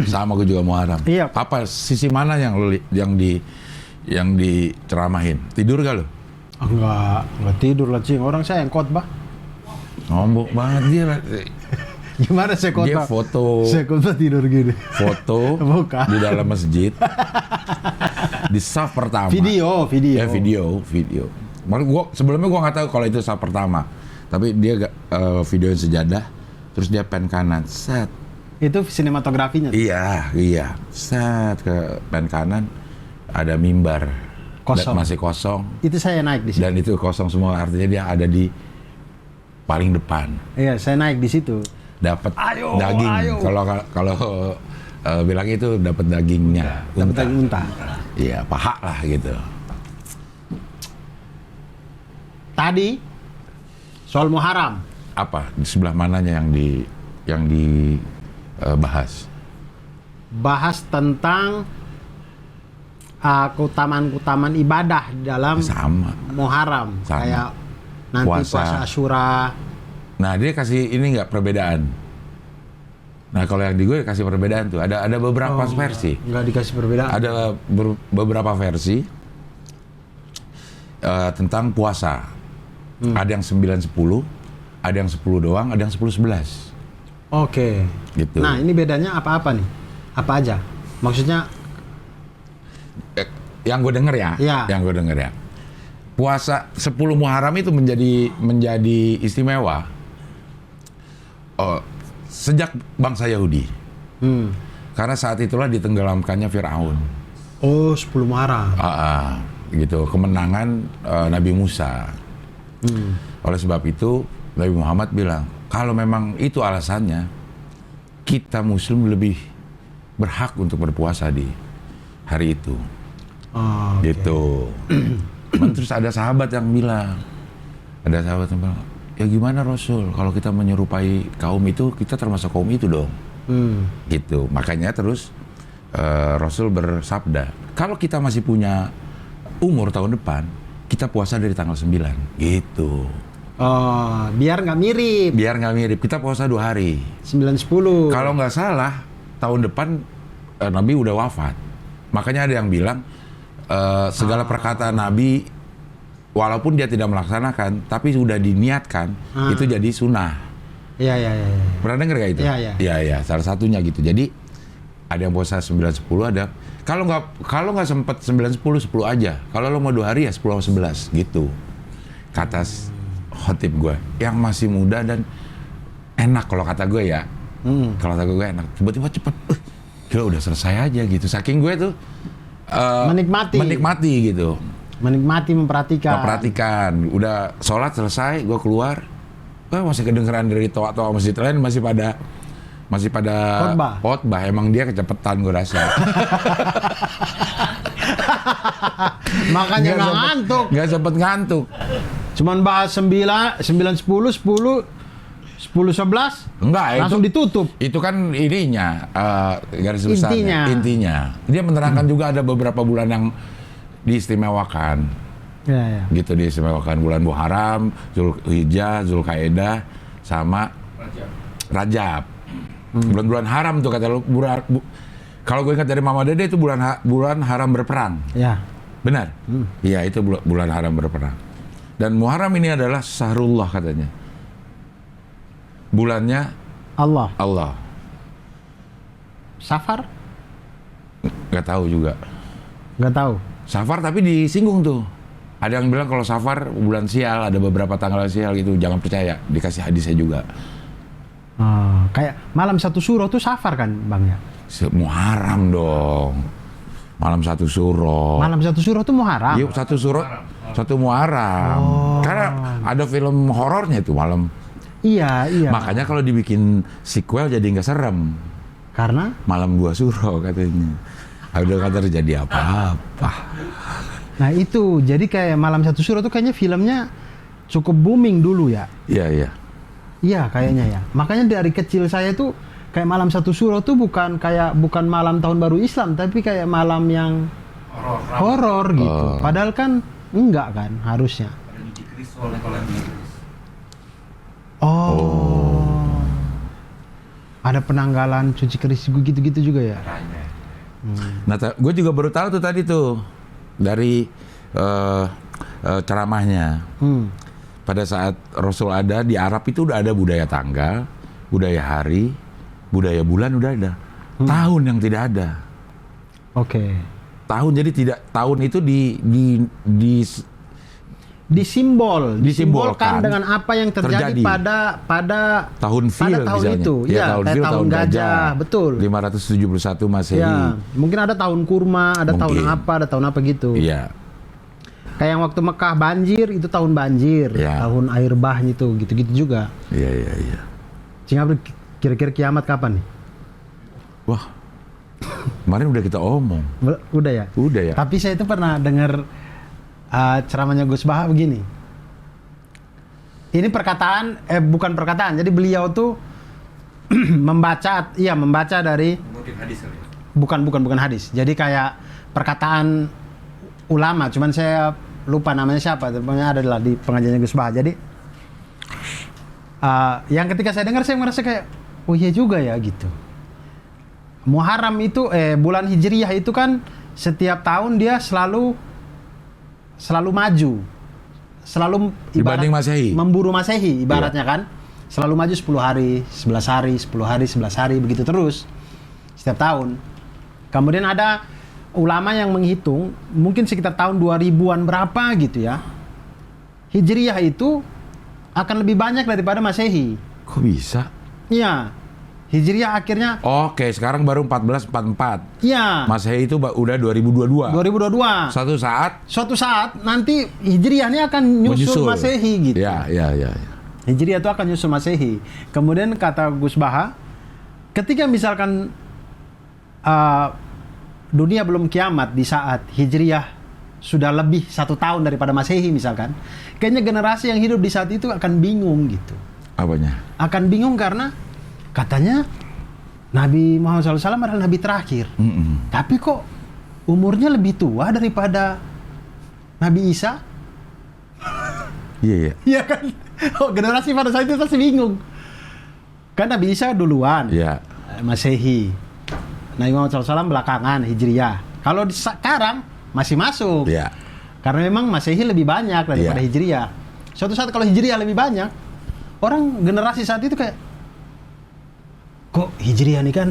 Sama gue juga Muharram. Iya. Apa sisi mana yang lo yang diceramahin? Tidur gak lo? Enggak tidur lah, Cing. Orang saya yang khotbah. Ngombok banget dia. Gimana saya Dia khotbah? foto Saya khotbah tidur gini. Bukan. Di dalam masjid. Di saf pertama. Video. Ya video. Sebelumnya gua nggak tahu kalau itu saf pertama. Tapi dia videoin sejadah, terus dia pen kanan, set. Itu sinematografinya. Iya. Set ke pen kanan, ada mimbar. Kosong. Masih kosong. Itu saya naik di situ. Dan itu kosong semua, artinya dia ada di paling depan. Iya, saya naik di situ. Dapat Ayo. daging. Kalau bilang itu dapat dagingnya. Dapat daging unta. Iya, paha lah gitu. Tadi soal Muharram. Apa di sebelah mananya yang dibahas? Bahas tentang keutamaan ibadah dalam Sama. Muharram. Sama. Kayak nanti puasa Asyura. Nah, dia kasih ini nggak perbedaan. Nah, kalau yang di gue kasih perbedaan tuh ada beberapa versi. Nggak dikasih perbedaan. Ada beberapa versi tentang puasa. Ada yang 9-10, ada yang 10 doang, ada yang 10-11. Oke. Gitu. Nah, ini bedanya apa-apa nih? Apa aja? Maksudnya Yang gue denger ya, Iya. yang gue denger ya. Puasa 10 Muharram itu menjadi istimewa sejak bangsa Yahudi. Karena saat itulah ditenggelamkannya Firaun. Oh, 10 Muharram. Gitu, kemenangan Nabi Musa. Oleh sebab itu Nabi Muhammad bilang, kalau memang itu alasannya, kita Muslim lebih berhak untuk berpuasa di hari itu. Oh, oke. Gitu. Cuman terus ada sahabat yang bilang, ya gimana Rasul, kalau kita menyerupai kaum itu, kita termasuk kaum itu dong. Gitu. Makanya terus Rasul bersabda, kalau kita masih punya umur tahun depan, kita puasa dari tanggal 9. Gitu. Biar nggak mirip. Biar nggak mirip. Kita puasa 2 hari. 9-10. Kalau nggak salah, tahun depan Nabi udah wafat. Makanya ada yang bilang segala perkataan Nabi, walaupun dia tidak melaksanakan, tapi sudah diniatkan, itu jadi sunnah. Iya. Pernah dengar gak itu? Iya. Salah satunya gitu. Jadi ada yang puasa 9-10, ada. Kalau nggak sempet 9-10, 10 aja. Kalau lo mau 2 hari ya 10-11 gitu. Kata khotib gue yang masih muda dan enak kalau kata gue ya. Kalau kata gue enak. Tiba-tiba cepet. Gila udah selesai aja gitu. Saking gue tuh menikmati gitu. Menikmati, memperhatikan. Udah sholat selesai, gue keluar. Masih kedengeran dari toa-toa masjid lain masih pada khotbah. Emang dia kecepetan gue rasa. Makanya nggak ngantuk. Nggak sempet ngantuk. Cuman bahas 9, 10, 11. Enggak, langsung ditutup. Itu kan ininya, garis besarnya. Intinya. Dia menerangkan juga ada beberapa bulan yang diistimewakan. Ya. Gitu diistimewakan. Bulan Muharram, Zulhijjah, Zulkaidah, sama Rajab. Bulan-bulan haram tuh kata lu. Kalau gue ingat dari Mama Dede itu bulan haram berperang. Ya. Benar? Iya, itu bulan haram berperang. Dan Muharram ini adalah Sahrullah katanya. Bulannya Allah. Safar? Nggak tahu juga. Nggak tahu. Safar tapi disinggung tuh. Ada yang bilang kalau Safar bulan sial, ada beberapa tanggal sial gitu. Jangan percaya, dikasih hadisnya juga. Kayak malam 1 Syuro tuh Safar kan, Bang ya? Muharram dong. Malam 1 Syuro. Malam 1 Syuro tuh Muharram. Iya, 1 Syuro, 1 Muharram. Karena ada film horornya itu malam. Iya. Makanya kalau dibikin sequel jadi nggak serem. Karena? Malam 2 Syuro katanya. Udah kata terjadi apa-apa. Nah itu, jadi kayak Malam 1 Syuro tuh kayaknya filmnya cukup booming dulu ya? Iya. Iya kayaknya ya. Makanya dari kecil saya tuh kayak Malam 1 Syuro tuh bukan malam tahun baru Islam, tapi kayak malam yang horor gitu. Padahal kan enggak kan harusnya. Ada penanggalan cuci keris gitu-gitu juga ya? Nah, gue juga baru tahu tuh tadi tuh dari ceramahnya. Pada saat Rasul ada di Arab itu udah ada budaya tanggal, budaya hari, budaya bulan udah ada. Tahun yang tidak ada. Oke. Tahun jadi tidak, tahun itu disimbolkan dengan apa yang terjadi pada tahun fil tahun misalnya. itu. Ya, tahun fil, tahun gajah. Betul. 571 Masehi. Ya, mungkin ada tahun kurma, ada tahun apa gitu. Iya. Kayak yang waktu Mekah banjir, itu tahun banjir, tahun air bah gitu juga. Iya. Singapura kira-kira kiamat kapan nih? Wah, kemarin udah kita omong. Udah ya? Udah ya. Tapi saya itu pernah dengar ceramahnya Gus Baha begini. Ini bukan perkataan. Jadi beliau tuh membaca dari Mungkin hadis kali ya? Bukan hadis. Jadi kayak perkataan ulama, cuman saya lupa namanya siapa, pokoknya adalah di pengajiannya Gus Baha. Jadi yang ketika saya dengar saya merasa kayak oh iya juga ya gitu. Muharram itu bulan Hijriyah itu kan setiap tahun dia selalu maju. Selalu dibanding Masehi. Memburu Masehi ibaratnya kan. Selalu maju 10 hari, 11 hari, 10 hari, 11 hari begitu terus setiap tahun. Kemudian ada ulama yang menghitung mungkin sekitar tahun 2000-an berapa gitu ya. Hijriyah itu akan lebih banyak daripada Masehi. Kok bisa? Iya. Hijriyah akhirnya Oke, sekarang baru 1444. Iya. Masehi itu udah 2022. 2022. Suatu saat nanti Hijriyah ini akan nyusul Masehi gitu. Iya. Hijriyah itu akan nyusul Masehi. Kemudian kata Gus Baha, ketika misalkan dunia belum kiamat di saat Hijriyah sudah lebih 1 tahun daripada Masehi misalkan, kayaknya generasi yang hidup di saat itu akan bingung gitu. Apanya? Akan bingung karena katanya Nabi Muhammad SAW adalah Nabi terakhir. Tapi kok umurnya lebih tua daripada Nabi Isa? Iya. Iya kan? Oh, generasi pada saat itu pasti bingung. Kan Nabi Isa duluan, Iya. Masehi. Nabi Muhammad SAW belakangan, Hijriyah. Kalau sekarang masih masuk. Iya. Karena memang Masehi lebih banyak daripada Iya. Hijriyah. Suatu saat kalau Hijriyah lebih banyak, orang generasi saat itu kayak, kok Hijriyah nih kan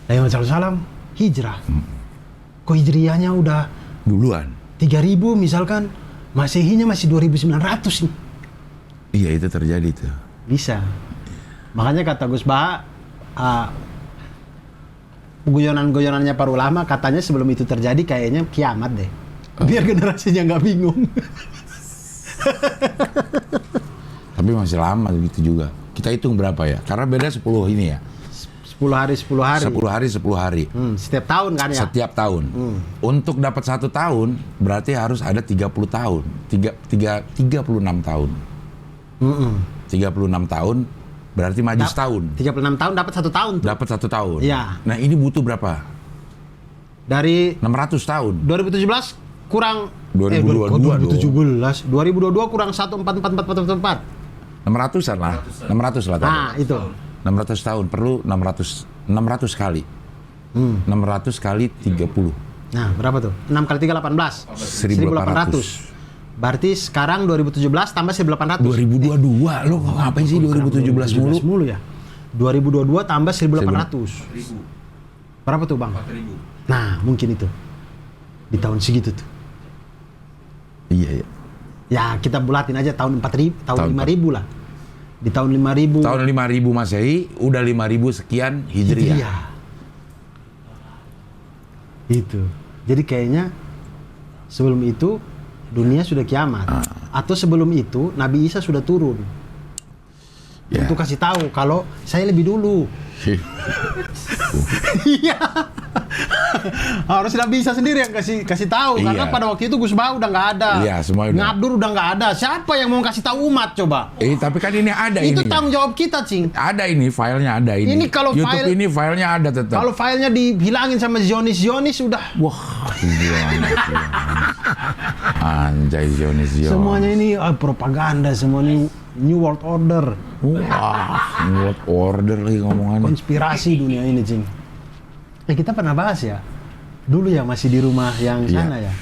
Nabi Muhammad SAW hijrah. Kok Hijriyahnya udah Duluan. 3.000 misalkan, Masehinya masih 2.900 nih. Iya, itu terjadi tuh. Bisa. Makanya kata Gus Baha, guyonan-guyonannya para ulama katanya sebelum itu terjadi kayaknya kiamat deh. Biar generasinya nggak bingung. Tapi masih lama gitu juga. Kita hitung berapa ya? Karena beda 10 ini ya. 10 hari, 10 hari. 10 hari, 10 hari. Setiap tahun kan ya? Setiap tahun. Untuk dapat 1 tahun, berarti harus ada 30 tahun. 36 tahun. 36 tahun, berarti maju setahun. 36 tahun dapat 1 tahun tuh. Dapat 1 tahun. Iya. Nah, ini butuh berapa? Dari 600 tahun. 2017 kurang 2022 2017. 2022 kurang 1444444. 600-an lah. 600 lah tadi. Nah, itu. 600 tahun perlu 600 kali. 600 kali 30. Nah, berapa tuh? 6 kali 3 18. 1800. Berarti sekarang 2017 tambah 1800. 2022. Lo ngapain sih 2017 mulu? mulu ya? 2022 tambah 1800. 1000, Berapa tuh, Bang? 4000. Nah, mungkin itu. Di tahun segitu tuh. Iya, iya. Ya, kita bulatin aja tahun 4000, tahun 5000 lah. Di tahun 5000 Tahun 5000 Masehi, udah 5000 sekian Hijriah. Itu. Jadi kayaknya sebelum itu dunia sudah kiamat. Atau sebelum itu Nabi Isa sudah turun. Ya. Untuk kasih tahu kalau saya lebih dulu. Iya. Harus Nabi Isa sendiri yang kasih tahu karena Iya. pada waktu itu Gus Baha udah nggak ada. Iya, semua udah. Ngabdur udah nggak ada. Siapa yang mau kasih tahu umat coba? Tapi kan ini ada Itu ini. tanggung jawab kita, Cing. Ada ini, filenya ada ini. Ini kalau YouTube file- ini filenya ada tetap. Kalau filenya dihilangin sama Zionis udah Wah, Zionis. Anjay, Zionis. semuanya ini propaganda, semua ini New World Order, Wah, World Order lagi ngomongannya. konspirasi dunia ini, Cing. Kita pernah bahas ya, dulu ya masih di rumah yang Iya. sana ya,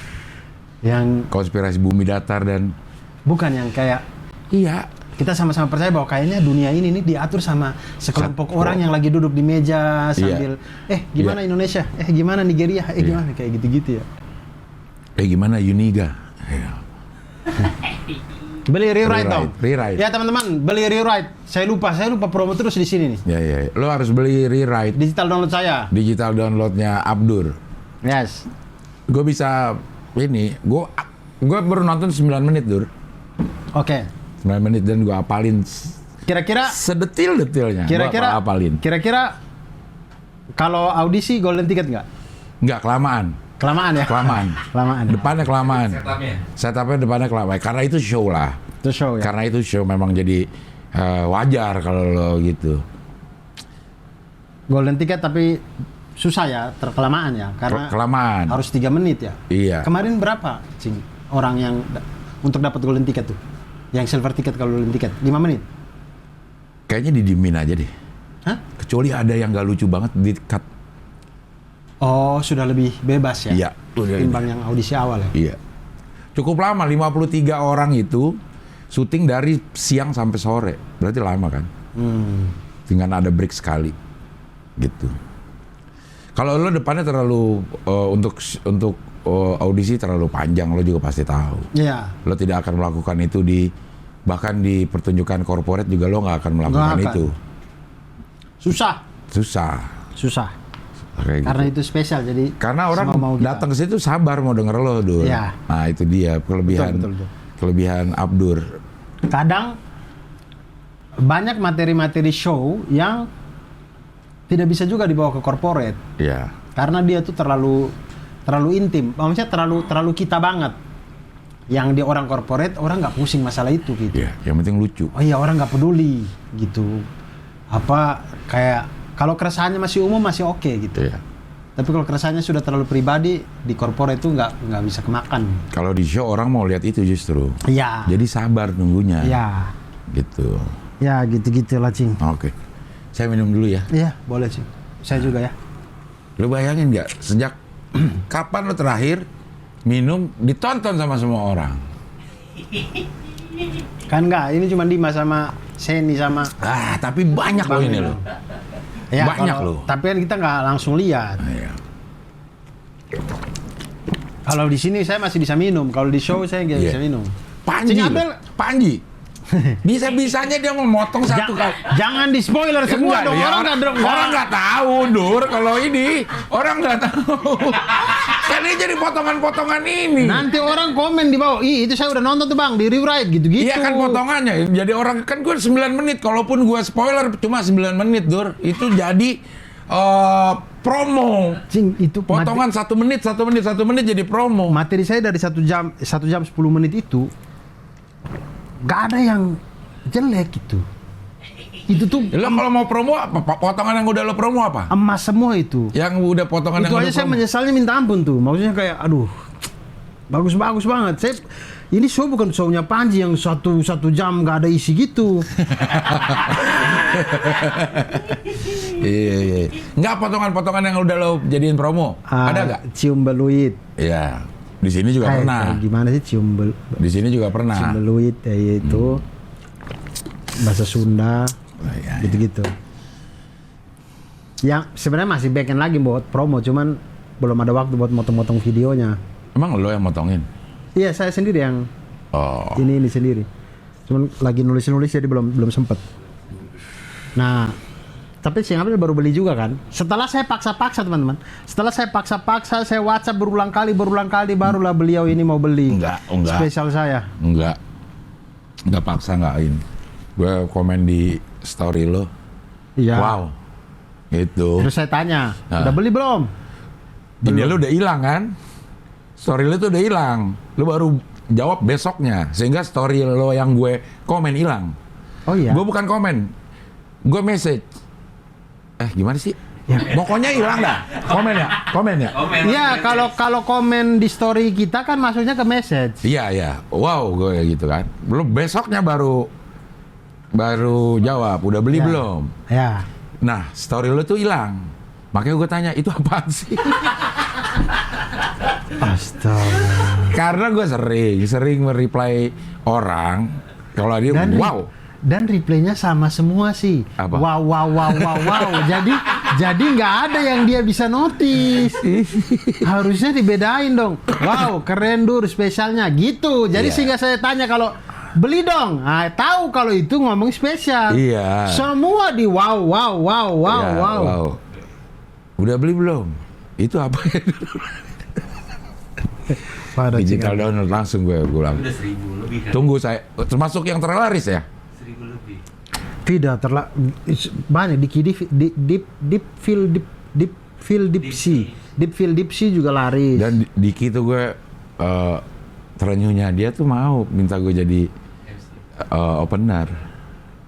yang Konspirasi bumi datar dan bukan yang kayak iya. kita sama-sama percaya bahwa kayaknya dunia ini nih diatur sama sekelompok Satu. orang yang lagi duduk di meja sambil gimana Indonesia, gimana Nigeria, gimana kayak gitu-gitu ya. Gimana Uniga? Iya. Beli rewrite dong. Rewrite. Ya teman-teman, beli rewrite. Saya lupa promo terus di sini nih. Ya. Lo harus beli rewrite. Digital download saya. Digital downloadnya Abdur. Yes. Gue bisa ini. Gue baru nonton 9 menit, Dur. Oke. 9 menit dan gue apalin Kira-kira sedetil-detilnya. Gua apalin. Kira-kira kalau audisi golden ticket nggak? Nggak, kelamaan. Kelamaan ya? Kelamaan. Kelamaan. Ya? Depannya kelamaan. Setupnya. Setupnya depannya kelamaan. Karena itu show lah. Itu show ya. Karena itu show memang jadi wajar kalau lo gitu. Golden ticket tapi susah ya, terkelamaan ya, karena Kelamaan. harus 3 menit ya. Iya. Kemarin berapa, Cing, orang yang untuk dapat golden ticket tuh? Yang silver ticket kalau golden ticket 5 menit. Kayaknya didiemin aja deh. Hah? Kecuali ada yang nggak lucu banget di cut. Oh, sudah lebih bebas ya? Iya, udah Timbang yang audisi awal ya? Iya. Cukup lama, 53 orang itu syuting dari siang sampai sore. Berarti lama kan? Dengan ada break sekali. Gitu. Kalau lo depannya terlalu untuk audisi terlalu panjang, lo juga pasti tahu. Iya. Lo tidak akan melakukan itu bahkan di pertunjukan korporat juga lo nggak akan melakukan Nggak akan. itu. Susah. Susah. Kayak Karena gitu. itu spesial, jadi Karena orang semua mau kita. datang ke situ sabar mau denger lo, Dur. Iya. Nah, itu dia kelebihan Betul. kelebihan Abdur. Kadang banyak materi-materi show yang tidak bisa juga dibawa ke corporate Iya. karena dia tuh terlalu intim, maksudnya terlalu kita banget. Yang di orang corporate orang nggak pusing masalah itu gitu. Iya, yang penting lucu. Oh iya, orang nggak peduli gitu. Apa kayak kalau keresahannya masih umum masih oke gitu. Iya. Tapi kalau keresahannya sudah terlalu pribadi di corporate itu nggak bisa kemakan. Kalau di show orang mau lihat itu justru. Iya. Jadi sabar nunggunya. Iya. Gitu. Ya gitu-gitu lah Cing. Oke. Saya minum dulu ya. Iya boleh Cing. Saya juga ya. Lu bayangin nggak sejak kapan lu terakhir minum ditonton sama semua orang? Kan enggak, ini cuma Dimas sama Seni sama. Tapi banyak loh ini loh. Ya, Banyak kalau- loh. Tapi kan kita nggak langsung lihat. Iya. Kalau di sini saya masih bisa minum. Kalau di show saya nggak Iya. bisa minum. Panji, Cing loh. Abdel. Panji. Bisa-bisanya dia memotong satu kali. Jangan di spoiler semua Enggak, dong. ya, Orang nggak dong. orang nggak tahu, Dur. Kalau ini orang nggak tahu. Kan ini jadi potongan-potongan ini. Nanti orang komen di bawah, ih itu saya udah nonton tuh bang, di rewrite gitu-gitu. Iya kan potongannya. Jadi orang kan gue 9 menit. Kalaupun gue spoiler cuma 9 menit, Dur. Itu jadi promo. Cing, itu Potongan 1 menit jadi promo. materi saya dari 1 jam 10 menit itu nggak ada yang jelek gitu. Itu tuh Lo kalau mau promo apa? Potongan yang udah lo promo apa? emas semua itu. Yang udah potongan Itu yang aja udah saya promo. menyesalnya minta ampun tuh. Maksudnya kayak aduh. Bagus banget. Ini show bukan show-nya Panji yang satu jam nggak ada isi gitu. Iya. Nggak potongan-potongan yang udah lo jadiin promo. Ada nggak? Cium beluit. Iya. Di sini juga pernah. Gimana sih cium Di sini juga pernah. beluit ya itu. Bahasa Sunda. Iya. Gitu-gitu. Yang sebenarnya masih backend lagi buat promo, cuman belum ada waktu buat motong-motong videonya. Emang lo yang motongin? Iya, saya sendiri yang Oh. ini sendiri. Cuman lagi nulis jadi belum sempet. Nah, tapi si Abdel baru beli juga kan. Setelah saya paksa-paksa teman-teman. Setelah saya paksa-paksa, saya WhatsApp berulang kali barulah beliau ini mau beli. Enggak. Spesial saya. Enggak paksa, enggak ini. Gue komen di story lo. Iya. Wow. Gitu. Terus saya tanya, Nah. udah beli belum? Ini lo udah hilang kan? Story lo tuh udah hilang. Lo baru jawab besoknya. Sehingga story lo yang gue komen hilang. Oh iya. Gue bukan komen. Gue message. Gimana sih? Ya. Pokoknya hilang dah. Komen ya? Iya, kalau komen di story kita kan masuknya ke message. Iya. Wow, gue gitu kan. Belum besoknya baru jawab. Udah beli Ya. belum? Ya. Nah, story lo tuh hilang. Makanya gue tanya, itu apaan sih? Astaga. Karena gue sering mereply orang. Kalau dia, wow. Dan replaynya sama semua sih. Apa? Wow. jadi nggak ada yang dia bisa notice. Harusnya dibedain dong. Wow, keren Dur spesialnya gitu. Jadi Iya. sehingga saya tanya kalau beli dong. Nah, tahu kalau itu ngomong spesial. Iya. Semua di wow. Ya, udah beli belum? Itu apa ya? Pada Digital cingan. download langsung gue bilang. Udah 1000 lebih kan? Tunggu saya, termasuk yang terlaris ya? 1000 lebih. Tidak banyak di deep feel deep sea juga laris. Dan Diki tuh gue terenyuhnya dia tuh mau minta gue jadi opener.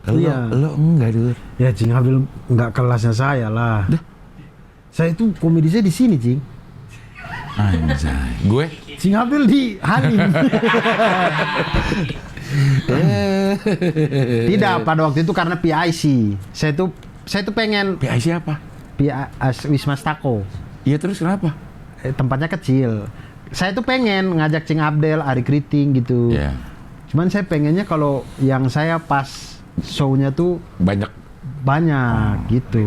Iya. Lo enggak Dur. Ya Cing Abdul nggak kelasnya saya lah. Saya itu komedi saya di sini Cing. Anjay. Gue Cing Abdul di Halim. Tidak, pada waktu itu karena PIC. Saya tuh pengen PIC apa? Wisma Stako. Iya terus kenapa? Tempatnya kecil. Saya tuh pengen ngajak Cing Abdel, Ari Kriting gitu. Iya. Cuman saya pengennya kalau yang saya pas show-nya tuh banyak gitu.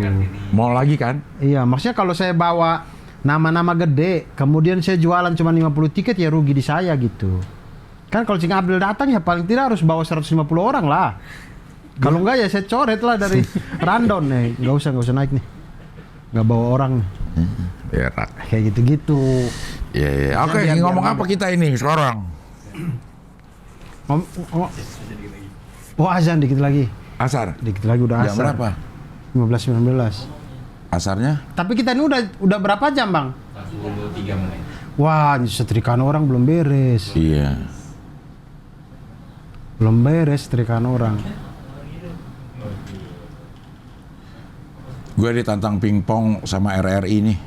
Mau lagi kan? Iya, maksudnya kalau saya bawa nama-nama gede, kemudian saya jualan cuma 50 tiket ya rugi di saya gitu. Kan kalau Cing Abdel datang ya paling tidak harus bawa 150 orang lah. Kalau enggak ya saya coret lah dari rundown nih. Nggak usah naik nih. Nggak bawa orang nih. Berat. Kayak gitu-gitu. Iya. Oke, Biar- ngomong biar- apa kita ini sekarang? Oh azan dikit lagi. Asar. Dikit lagi udah Jam asar. berapa? 15-19. Asarnya? Tapi kita ini udah berapa jam, Bang? 43 menit. Wah, setrikaan orang belum beres. Iya. Belum beres setrikaan orang. Gue ditantang pingpong sama RRI nih.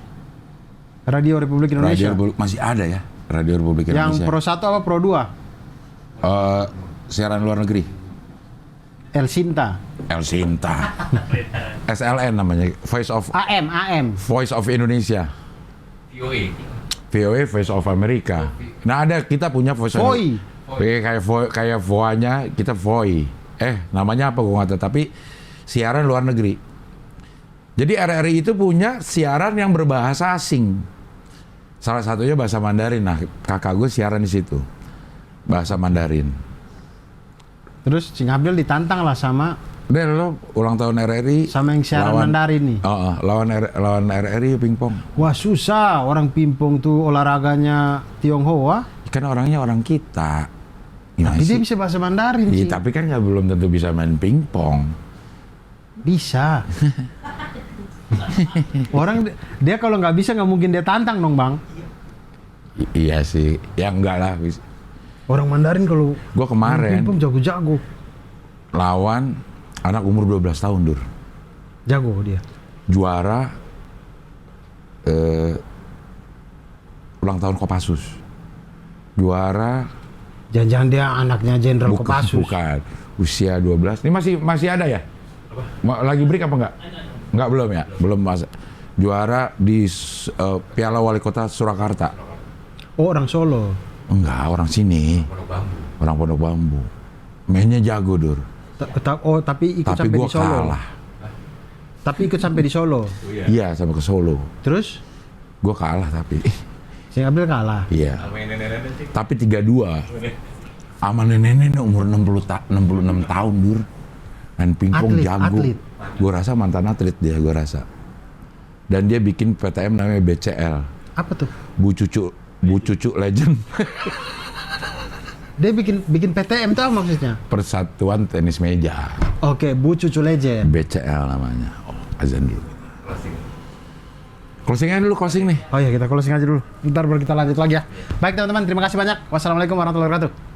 Radio Republik Indonesia. Masih ada ya? Radio Republik Yang Indonesia. Pro 1 apa Pro 2? Siaran luar negeri. El Sinta. El Sinta. SLN namanya, Voice of Indonesia. VOA. VOA, Voice of America. Nah ada, kita punya Voice of Voi. kayak VOA-nya, kita Voi. Namanya apa gue nggak tahu, tapi siaran luar negeri. Jadi RRI itu punya siaran yang berbahasa asing. Salah satunya bahasa Mandarin. Nah, kakak gue siaran di situ. Bahasa Mandarin. Terus Cing Abdul ditantang lah sama Lo ulang tahun RRI yang siaran Mandarin nih. lawan RRI pingpong. Wah susah, orang pingpong tuh olahraganya Tionghoa. Kan orangnya orang kita. Gimana Tapi dia sih? bisa bahasa Mandarin Iya, sih. tapi kan nggak belum tentu bisa main pingpong. Bisa. Orang dia kalau nggak bisa nggak mungkin dia tantang dong bang. Iya sih, ya enggak lah. Orang Mandarin kalau Gue kemarin pingpong jago-jago. lawan anak umur 12 tahun, Dur. Jago dia. Juara ulang tahun Kopassus. Juara Jangan-jangan dia anaknya Jenderal Kopassus. bukan. Usia 12. Ini masih ada ya? Lagi break apa enggak? Enggak, belum ya? Belum mas. Juara di Piala Wali Kota Surakarta. Oh orang Solo. Enggak, orang sini. Orang Pondok Bambu. Mainnya jago, Dur. Tapi ikut Tapi sampai gua di Solo. kalah. Tapi ikut sampai di Solo. Iya, sampai ke Solo. Terus Gua kalah tapi. Sing Abdul kalah. Iya. Sama yang nenek-nenek sih. Tapi 3-2. Sama nenek-nenek umur 66 tahun, Dur. Main pingpong jago. Atlet. Gue rasa mantan atlet dia, gue rasa. Dan dia bikin PTM namanya BCL. Apa tuh? Bu Cucu Legend. Dia bikin PTM tuh apa maksudnya? Persatuan Tenis Meja. Oke, Bu Cucu Legend. BCL namanya. Azan dulu. Closing aja dulu, closing nih. Oh iya, kita closing aja dulu. Ntar baru kita lanjut lagi ya. Baik teman-teman, terima kasih banyak. Wassalamualaikum warahmatullahi wabarakatuh.